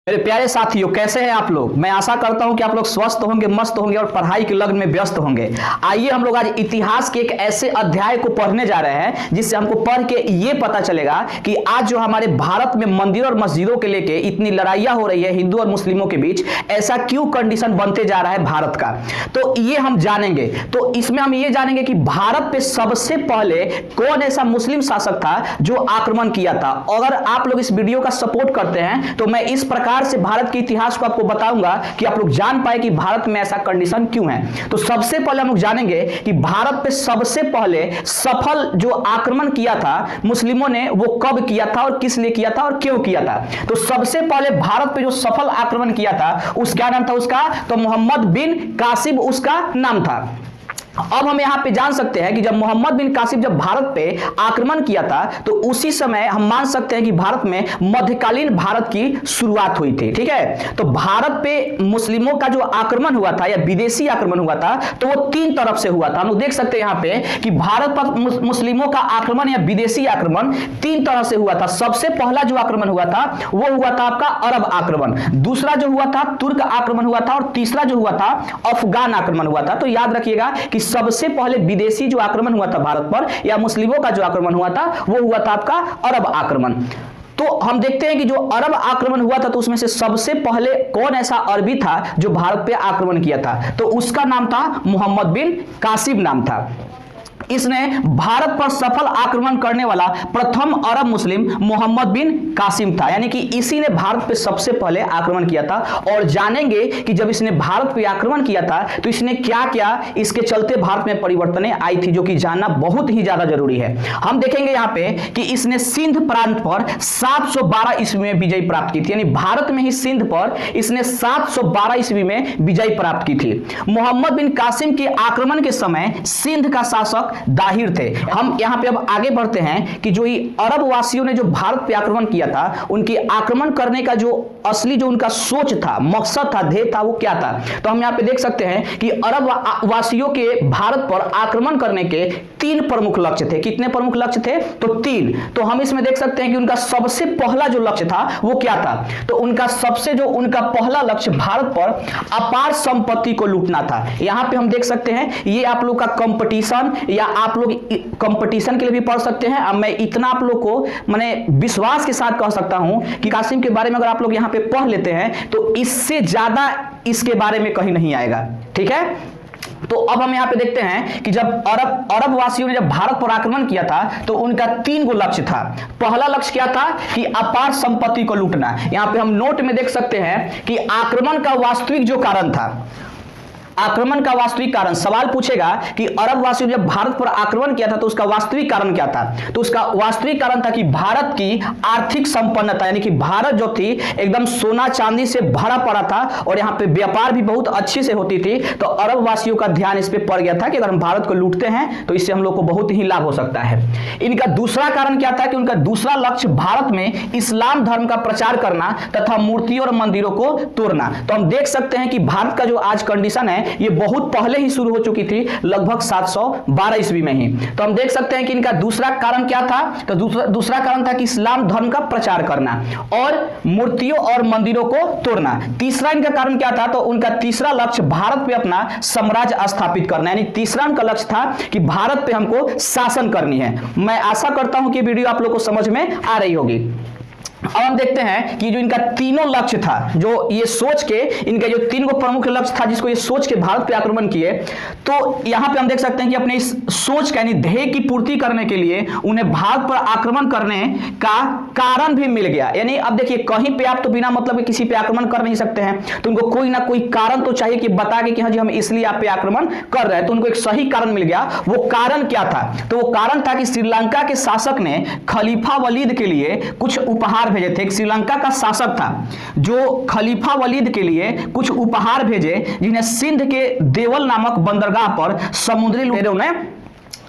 मेरे प्यारे साथियों, कैसे हैं आप लोग। मैं आशा करता हूं कि आप लोग स्वस्थ होंगे, मस्त होंगे और पढ़ाई के लगन में व्यस्त होंगे। आइए हम लोग आज इतिहास के एक ऐसे अध्याय को पढ़ने जा रहे हैं जिससे हमको पढ़ के ये पता चलेगा कि आज जो हमारे भारत में मंदिरों और मस्जिदों के लेके इतनी लड़ाइयां हो रही है हिंदू और मुस्लिमों के बीच, ऐसा क्यों कंडीशन बनते जा रहा है भारत का, तो ये हम जानेंगे। तो इसमें हम ये जानेंगे कि भारत पे सबसे पहले कौन ऐसा मुस्लिम शासक था जो आक्रमण किया था। अगर आप लोग इस वीडियो का सपोर्ट करते हैं तो मैं इस प्रकार से भारत के इतिहास को आपको बताऊंगा कि आप लोग जान पाए कि भारत में ऐसा कंडीशन क्यों है। तो सबसे पहले हम लोग जानेंगे कि भारत पे सबसे पहले सफल जो आक्रमण किया था मुस्लिमों ने, वो कब किया था और किस लिए किया था और क्यों किया था। तो सबसे पहले भारत पे जो सफल आक्रमण किया था उसका नाम था उसका तो मोहम्मद बिन कासिम उसका नाम था। अब हम यहां पे जान सकते हैं कि जब मोहम्मद बिन कासिम जब भारत पे आक्रमण किया था तो उसी समय हम मान सकते हैं कि भारत में मध्यकालीन भारत की शुरुआत हुई थी। ठीक है, तो भारत पे मुस्लिमों का जो आक्रमण हुआ था या विदेशी आक्रमण हुआ था तो वो तीन तरफ से हुआ था। हम लोग देख सकते हैं यहां पे कि भारत पर मुस्लिमों का आक्रमण या विदेशी आक्रमण तीन तरह से हुआ था। सबसे पहला जो आक्रमण हुआ था वो हुआ था आपका अरब आक्रमण, दूसरा जो हुआ था तुर्क आक्रमण हुआ था और तीसरा जो हुआ था अफगान आक्रमण हुआ था। तो याद रखिएगा कि सबसे पहले विदेशी जो आक्रमण हुआ था भारत पर या मुस्लिमों का जो आक्रमण हुआ था वो हुआ था आपका अरब आक्रमण। तो हम देखते हैं कि जो अरब आक्रमण हुआ था तो उसमें से सबसे पहले कौन ऐसा अरबी था जो भारत पे आक्रमण किया था, तो उसका नाम था मोहम्मद बिन कासिम नाम था। इसने भारत पर सफल आक्रमण करने वाला प्रथम अरब मुस्लिम मोहम्मद बिन कासिम था, यानी कि इसी ने भारत पे सबसे पहले आक्रमण किया था। और जानेंगे कि जब इसने भारत पे आक्रमण किया था तो इसने क्या क्या इसके चलते भारत में परिवर्तनें आई थी, जो कि जानना बहुत ही ज्यादा जरूरी है। हम देखेंगे यहाँ पे कि इसने सिंध प्रांत पर 712 ईस्वी में विजय प्राप्त की थी, यानी भारत में ही सिंध पर इसने 712 ईस्वी में विजय प्राप्त की थी। मोहम्मद बिन कासिम के आक्रमण के समय सिंध का शासक दाहिर थे। हम यहां पे अब आगे बढ़ते हैं कि जो ये अरब वासियों ने जो भारत पे आक्रमण किया था उनके आक्रमण करने का जो असली जो उनका सोच था, मकसद था, ध्येय था, वो क्या था। तो हम यहां पे देख सकते हैं कि अरब वासियों के भारत पर आक्रमण करने के तीन प्रमुख लक्ष्य थे। कितने प्रमुख लक्ष्य थे? तो तीन। तो हम इसमें देख सकते हैं कि उनका सबसे पहला जो लक्ष्य था वो क्या था, तो उनका उनका पहला लक्ष्य भारत पर अपार संपत्ति को लूटना था। यहां पे हम देख सकते हैं, ये आप लोग का कंपटीशन या आप लोग कंपटीशन के लिए भी पढ़ सकते हैं। अब मैं इतना आप लोग को मैंने विश्वास के साथ कह सकता हूं कि कासिम के बारे में अगर आप लोग यहां पे पढ़ लेते हैं तो इससे ज्यादा इसके बारे में कहीं नहीं आएगा। ठीक है, तो अब हम यहां पे देखते हैं कि जब अरब वासियों ने जब भारत पर आक्रमण किया था तो उनका तीन गो लक्ष्य था। पहला लक्ष्य क्या था कि अपार संपत्ति को लूटना। यहां पे हम नोट में देख सकते हैं कि आक्रमण का वास्तविक जो कारण था, आक्रमण का वास्तविक कारण सवाल पूछेगा कि अरब वासियों ने जब भारत पर आक्रमण किया था तो उसका वास्तविक कारण क्या था, तो उसका वास्तविक कारण था कि भारत की आर्थिक संपन्नता, यानी कि भारत जो थी एकदम सोना चांदी से भरा पड़ा था और यहाँ पे व्यापार भी बहुत अच्छी से होती थी। तो अरब वासियों का ध्यान इस पे पड़ गया था कि अगर हम भारत को लूटते हैं तो इससे हम लोग को बहुत ही लाभ हो सकता है। इनका दूसरा कारण क्या था कि उनका दूसरा लक्ष्य भारत में इस्लाम धर्म का प्रचार करना तथा मूर्तियों और मंदिरों को तोड़ना। तो हम देख सकते हैं कि भारत का जो आज कंडीशन है ये बहुत पहले ही शुरू हो चुकी थी, लगभग 712 ईस्वी में ही। तो हम देख सकते हैं कि इनका दूसरा कारण क्या था, तो दूसरा कारण था कि इस्लाम धर्म का प्रचार करना और मूर्तियों और मंदिरों को तोड़ना। तीसरा इनका कारण क्या था, तो उनका तीसरा लक्ष्य भारत पे अपना साम्राज्य स्थापित करना, यानी तीसरा उनका लक्ष्य था कि भारत पे हमको शासन करनी है। मैं आशा करता हूं कि वीडियो आप लोग को समझ में आ रही होगी। अब हम देखते हैं कि जो इनका तीनों लक्ष्य था, जो ये सोच के इनके जो तीन को प्रमुख लक्ष्य था जिसको ये सोच के भारत पे आक्रमण किए, तो यहां पे हम देख सकते हैं कि अपने इस सोच का यानी ध्येय की पूर्ति करने के लिए उन्हें भारत पर आक्रमण करने का कारण भी मिल गया। यानी अब देखिए, कहीं पे आप तो बिना मतलब किसी पे आक्रमण कर नहीं सकते हैं, तो उनको कोई ना कोई कारण तो चाहिए कि बता के कि हाँ जी हम इसलिए आप पे आक्रमण कर रहे हैं। तो उनको एक सही कारण मिल गया। वो कारण क्या था, तो वो कारण था कि श्रीलंका के शासक ने खलीफा वलीद के लिए कुछ उपहार भेजे थे। एक श्रीलंका का शासक था जो खलीफा वलीद के लिए कुछ उपहार भेजे, जिन्हें सिंध के देवल नामक बंदरगाह पर समुद्री लुटेरों ने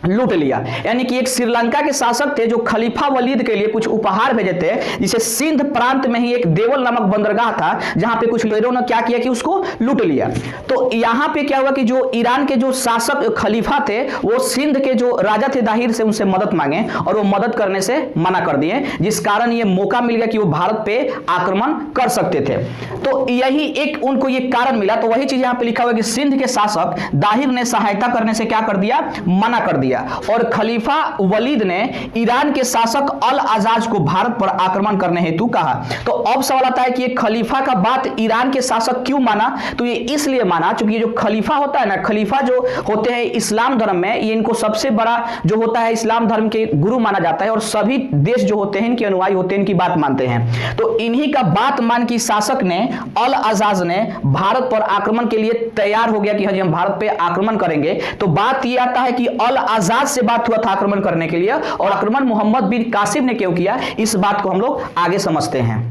लूट लिया। यानी कि एक श्रीलंका के शासक थे जो खलीफा वलीद के लिए कुछ उपहार भेजे थे, जिसे सिंध प्रांत में ही एक देवल नामक बंदरगाह था, जहां पे कुछ लोगों ने क्या किया कि उसको लूट लिया। तो यहां पे क्या हुआ कि जो ईरान के जो शासक खलीफा थे वो सिंध के जो राजा थे दाहिर से उनसे मदद मांगे और वो मदद करने से मना कर दिए, जिस कारण ये मौका मिल गया कि वो भारत पे आक्रमण कर सकते थे। तो यही एक उनको ये कारण मिला। तो वही चीज यहां पे लिखा हुआ कि सिंध के शासक दाहिर ने सहायता करने से क्या कर दिया, मना कर दिया, और खलीफा वलीद ने ईरान के शासक अल आजाज को भारत पर आक्रमण करने हेतु कहा। तो अब सवाल आता है कि ये खलीफा का बात ईरान के शासक क्यों माना? तो ये इसलिए माना क्योंकि ये जो खलीफा होता है ना, खलीफा जो होते हैं इस्लाम धर्म में, ये इनको सबसे बड़ा जो होता है इस्लाम धर्म के गुरु माना जाता है, और सभी देश जो होते हैं इनके अनुयायी होते हैं, इनकी बात मानते हैं। तो इन्हीं का बात मान की शासक ने अल आजाज ने भारत पर आक्रमण के लिए तैयार हो गया कि हाँ हम भारत पे आक्रमण करेंगे। तो बात ये आता है कि अल आजाज से बात हुआ था आक्रमण करने के लिए, और आक्रमण मोहम्मद बिन कासिम ने क्यों किया, इस बात को हम लोग आगे समझते हैं।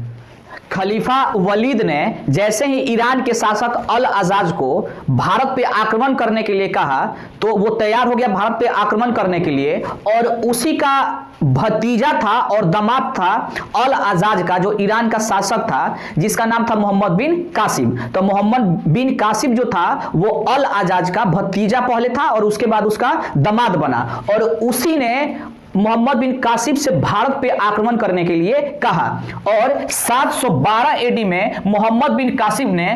खलीफा वलीद ने जैसे ही ईरान के शासक अल आजाज को भारत पे आक्रमण करने के लिए कहा, तो वो तैयार हो गया भारत पे आक्रमण करने के लिए, और उसी का भतीजा था और दामाद था अल आजाज का, जो ईरान का शासक था जिसका नाम था मोहम्मद बिन कासिम। तो मोहम्मद बिन कासिम जो था वो अल आजाज का भतीजा पहले था और उसके बाद उसका दामाद बना, और उसी ने मोहम्मद बिन कासिम से भारत पे आक्रमण करने के लिए कहा। और 712 एडी में मोहम्मद बिन कासिम ने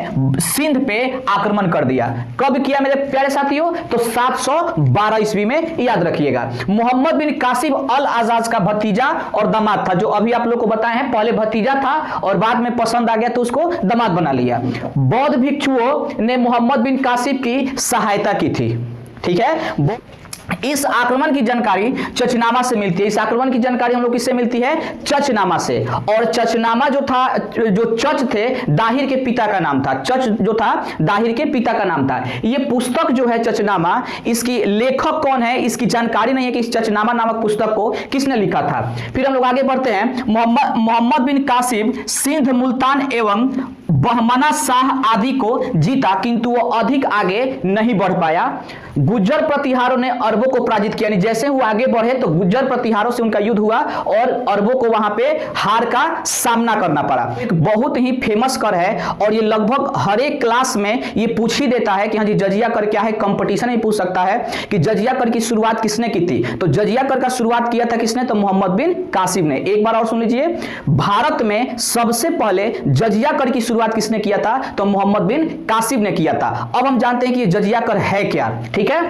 सिंध पे आक्रमण कर दिया। कब किया मेरे प्यारे साथियों? तो 712 ईस्वी में, याद रखिएगा। मोहम्मद बिन कासिम अल आजाज का भतीजा और दामाद था, जो अभी आप लोग को बताए हैं, पहले भतीजा था और बाद में पसंद आ गया तो उसको दामाद बना लिया। बौद्ध भिक्षुओं ने मोहम्मद बिन कासिम की सहायता की थी। ठीक है, इस आक्रमण की जानकारी चचनामा से मिलती है। इस आक्रमण की जानकारी हम लोग किससे मिलती है? चचनामा से। और चचनामा जो था, जो चच थे दाहिर के पिता का नाम था। चच जो था दाहिर के पिता का नाम था। ये पुस्तक जो है चचनामा, इसकी लेखक कौन है इसकी जानकारी नहीं है कि इस चचनामा नामक पुस्तक को किसने लिखा था। फिर हम लोग आगे बढ़ते हैं। मोहम्मद बिन कासिम सिंध, मुल्तान एवं बहमना शाह आदि को जीता, किंतु वो अधिक आगे नहीं बढ़ पाया। गुज्जर प्रतिहारों ने अरबों को पराजित किया। जैसे वो आगे बढ़े तो गुज्जर प्रतिहारों से उनका युद्ध हुआ और अरबों को वहां पे हार का सामना करना पड़ा। एक बहुत ही फेमस कर है और ये लगभग हर एक क्लास में ये पूछ ही देता है कि हाँ जी जजिया कर क्या है। कंपटीशन ही पूछ सकता है कि जजिया कर की शुरुआत किसने की थी। तो जजिया कर का शुरुआत किया था किसने? तो मोहम्मद बिन कासिम ने। एक बार और सुन लीजिए, भारत में सबसे पहले जजिया कर की शुरुआत किसने किया था? तो मोहम्मद बिन कासिम ने किया था। अब हम जानते हैं कि ये जजिया कर है क्या। ठीक है,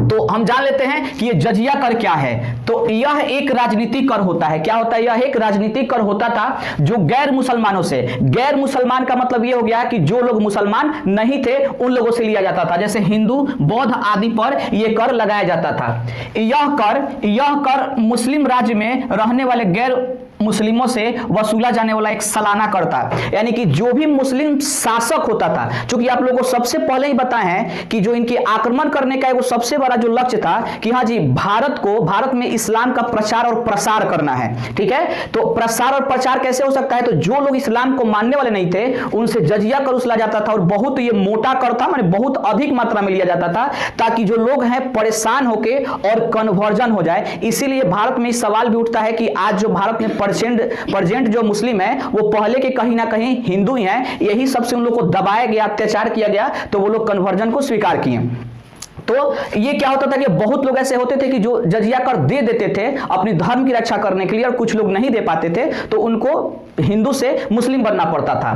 तो हम जान लेते हैं कि ये जजिया कर क्या है। तो यह एक राजनीतिक कर होता है। क्या होता है? यह एक राजनीतिक कर होता था जो गैर मुसलमानों से, गैर मुसलमान का मतलब यह हो गया कि जो लोग मुसलमान नहीं थे उन लोगों से लिया जाता था। जैसे हिंदू, बौद्ध आदि पर यह कर लगाया जाता था। यह कर मुस्लिम राज्य में रहने वाले गैर मुस्लिमों से वसूला जाने वाला एक सालाना कर था। यानी कि जो भी मुस्लिम शासक होता था, क्योंकि आप लोगों को सबसे पहले ही बताए हैं कि जो इनके आक्रमण करने का वो सबसे बड़ा जो लक्ष्य था कि हाँ जी भारत में इस्लाम का प्रचार और प्रसार करना है। ठीक है, तो प्रसार और प्रचार कैसे हो सकता है? तो जो लोग इस्लाम को मानने वाले नहीं थे उनसे जजिया कर वसूला जाता था और बहुत ये मोटा कर था, माने बहुत अधिक मात्रा में लिया जाता था ताकि जो लोग हैं परेशान होके और कन्वर्जन हो जाए। इसीलिए भारत में सवाल भी उठता है कि आज जो भारत में परसेंट जो मुस्लिम है वो पहले के कहीं ना कहीं हिंदू ही हैं। यही सबसे उन लोग को दबाया गया, अत्याचार किया गया, तो वो लोग कन्वर्जन को स्वीकार किए। तो ये क्या होता था कि बहुत लोग ऐसे होते थे कि जो जजिया कर दे देते थे अपनी धर्म की रक्षा करने के लिए, और कुछ लोग नहीं दे पाते थे तो उनको हिंदू से मुस्लिम बनना पड़ता था।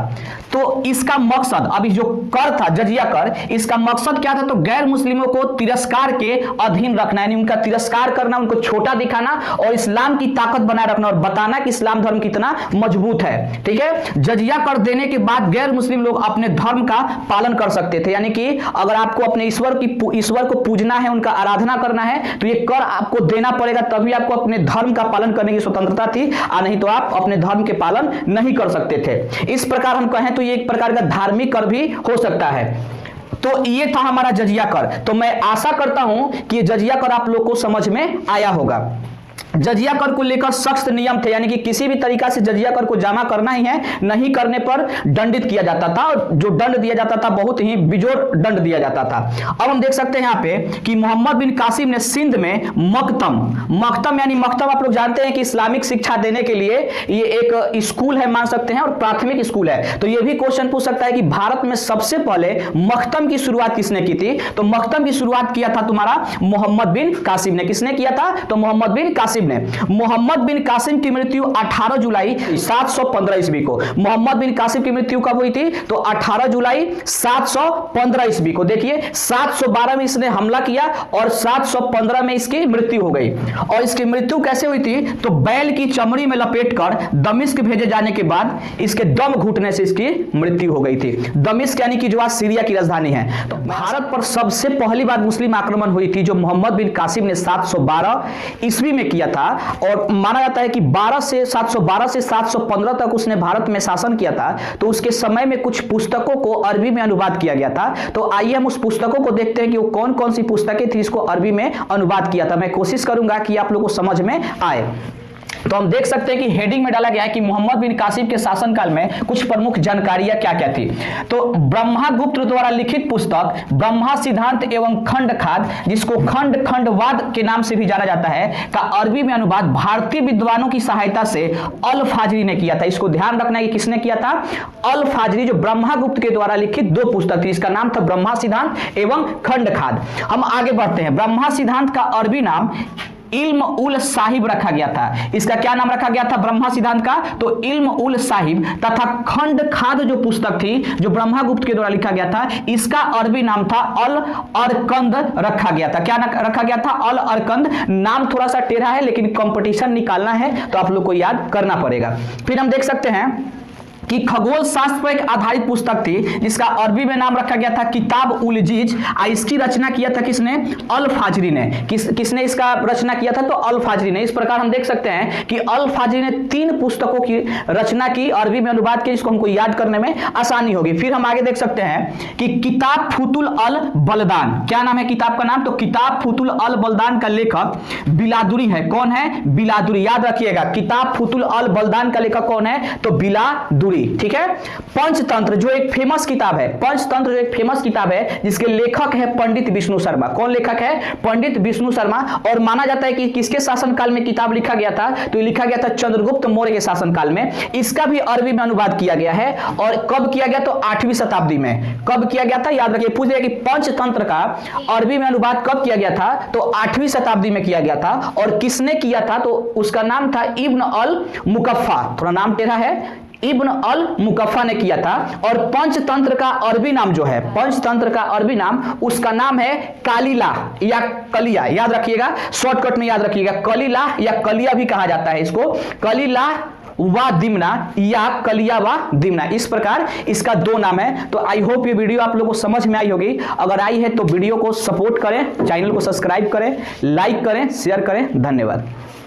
तो इसका मकसद, अभी जो कर था जजिया कर, इसका मकसद क्या था? तो गैर मुस्लिमों को तिरस्कार के अधीन रखना, यानी उनका तिरस्कार करना, उनको छोटा दिखाना और इस्लाम की ताकत बनाए रखना और बताना कि इस्लाम धर्म कितना मजबूत है। ठीक है, जजिया कर देने के बाद गैर मुस्लिम लोग अपने धर्म का पालन कर सकते थे। यानी कि अगर आपको अपने ईश्वर को पूजना है, उनका आराधना करना है, तो ये कर आपको देना पड़ेगा, तभी आपको अपने धर्म का पालन करने की स्वतंत्रता थी, और नहीं तो आप अपने धर्म के पालन नहीं कर सकते थे। इस प्रकार हम कहें तो ये एक प्रकार का धार्मिक कर भी हो सकता है। तो ये था हमारा जजिया कर। तो मैं आशा करता हूं कि ये जजिया कर आप लोग को समझ में आया होगा। जजिया कर को लेकर सख्त नियम थे, यानी कि किसी भी तरीका से जजिया कर को जमा करना ही है, नहीं करने पर दंडित किया जाता था, और जो दंड दिया जाता था बहुत ही बिजोड़ दंड दिया जाता था। अब हम देख सकते हैं यहाँ पे कि मोहम्मद बिन कासिम ने सिंध में मकतम यानी मकतब आप लोग जानते हैं कि इस्लामिक शिक्षा देने के लिए ये एक स्कूल है मान सकते हैं, और प्राथमिक स्कूल है। तो ये भी क्वेश्चन पूछ सकता है कि भारत में सबसे पहले मकतम की शुरुआत किसने की थी? तो मकतम की शुरुआत किया था तुम्हारा मोहम्मद बिन कासिम ने। किसने किया था? तो मोहम्मद बिन कासिम ने। मोहम्मद बिन कासिम की मृत्यु 18 जुलाई 715 ईस्वी को। मोहम्मद बिन कासिम की मृत्यु कब हुई थी? तो 18 जुलाई 715 ईस्वी को। देखिए 712 में इसने हमला किया और 715 में इसकी मृत्यु हो गई। और इसकी मृत्यु कैसे हुई थी? तो बैल की चमड़ी में लपेटकर दमिश्क भेजे जाने के बाद इसके दम घुटने से इसकी मृत्यु हो गई थी। दमिश्क यानी कि जो आज सीरिया की राजधानी है। तो भारत पर सबसे पहली बार मुस्लिम आक्रमण हुई थी जो मोहम्मद बिन कासिम ने 712 ईस्वी में किया था, और माना जाता है कि 712 से 715 तक उसने भारत में शासन किया था। तो उसके समय में कुछ पुस्तकों को अरबी में अनुवाद किया गया था। तो आइए हम उस पुस्तकों को देखते हैं कि वो कौन कौन सी पुस्तकें थी इसको अरबी में अनुवाद किया था। मैं कोशिश करूंगा कि आप लोगों को समझ में आए। तो हम देख सकते हैं कि हेडिंग में डाला गया है कि मोहम्मद बिन कासिम के शासनकाल में कुछ प्रमुख जानकारियां क्या क्या थी। तो ब्रह्मगुप्त द्वारा लिखित पुस्तक ब्रह्मा सिद्धांत एवं खंड खाद, जिसको खंडवाद के नाम से भी जाना जाता है, का अरबी में अनुवाद भारतीय विद्वानों की सहायता से अल फाजरी ने किया था। इसको ध्यान रखना है कि किसने किया था? अल फाजरी, जो ब्रह्मगुप्त के द्वारा लिखित 2 पुस्तक थी। इसका नाम था ब्रह्मा सिद्धांत एवं खंड खाद। हम आगे बढ़ते हैं। ब्रह्मा सिद्धांत का अरबी नाम इल्म उल साहिब रखा गया था। इसका क्या नाम रखा गया था ब्रह्मा सिद्धांत का? तो इल्म उल साहिब। तथा खंड खाद जो पुस्तक थी जो ब्रह्मगुप्त के द्वारा लिखा गया था, इसका अरबी नाम था अल अरकंद रखा गया था। क्या रखा गया था? अल अरकंद। नाम थोड़ा सा टेढ़ा है, लेकिन कंपटीशन निकालना है तो आप लोग को याद करना पड़ेगा। फिर हम देख सकते हैं कि खगोल शास्त्र पर एक आधारित पुस्तक थी जिसका अरबी में नाम रखा गया था किताब उल जीज। इसकी रचना किया था किसने? अल फाजरी ने। किसने इसका रचना किया था? तो अल फाजरी ने। इस प्रकार हम देख सकते हैं कि अल फाजरी ने 3 पुस्तकों की रचना की, अरबी में अनुवाद किया, जिसको हमको याद करने में आसानी होगी। फिर हम आगे देख सकते हैं कि किताब फुतुल अल बलदान। क्या नाम है किताब का नाम? तो किताब फुतुल अल बलदान का लेखक बिलादुरी है। कौन है? बिलादुरी। याद रखिएगा, किताब फुतुल अल बलदान का लेखक कौन है? तो बिलादुरी। ठीक है। पंचतंत्र जो एक फेमस किताब है, पंचतंत्र जो एक फेमस किताब है जिसके लेखक है पंडित विष्णु शर्मा। कौन लेखक है? पंडित विष्णु शर्मा। और माना जाता है कि किसके शासनकाल में किताब लिखा गया था? तो लिखा गया था चंद्रगुप्त मौर्य के शासनकाल में। इसका भी अरबी में अनुवाद किया गया है। और कब किया गया? तो 8वीं शताब्दी में। कब किया गया था? याद रखिए, पूछ लिया कि पंचतंत्र का अरबी में अनुवाद कब किया गया था? तो 8वीं शताब्दी में किया गया था। और किसने किया था? तो उसका नाम था इब्न अल मुकफ्फा। थोड़ा नाम टेढ़ा है, इब्न अल मुकफ्फा ने किया था। और पंचतंत्र का अरबी नाम जो है, पंचतंत्र का अरबी नाम, उसका नाम है कालीला या कलिया। याद रखिएगा, शॉर्टकट में याद रखिएगा, कलीला या कलिया भी कहा जाता है इसको। कलीला व दिमना या कलिया व दिमना, इस प्रकार इसका 2 नाम है। तो आई होप ये वीडियो आप लोगों को समझ में आई होगी। अगर आई है तो वीडियो को सपोर्ट करें, चैनल को सब्सक्राइब करें, लाइक करें, शेयर करें। धन्यवाद।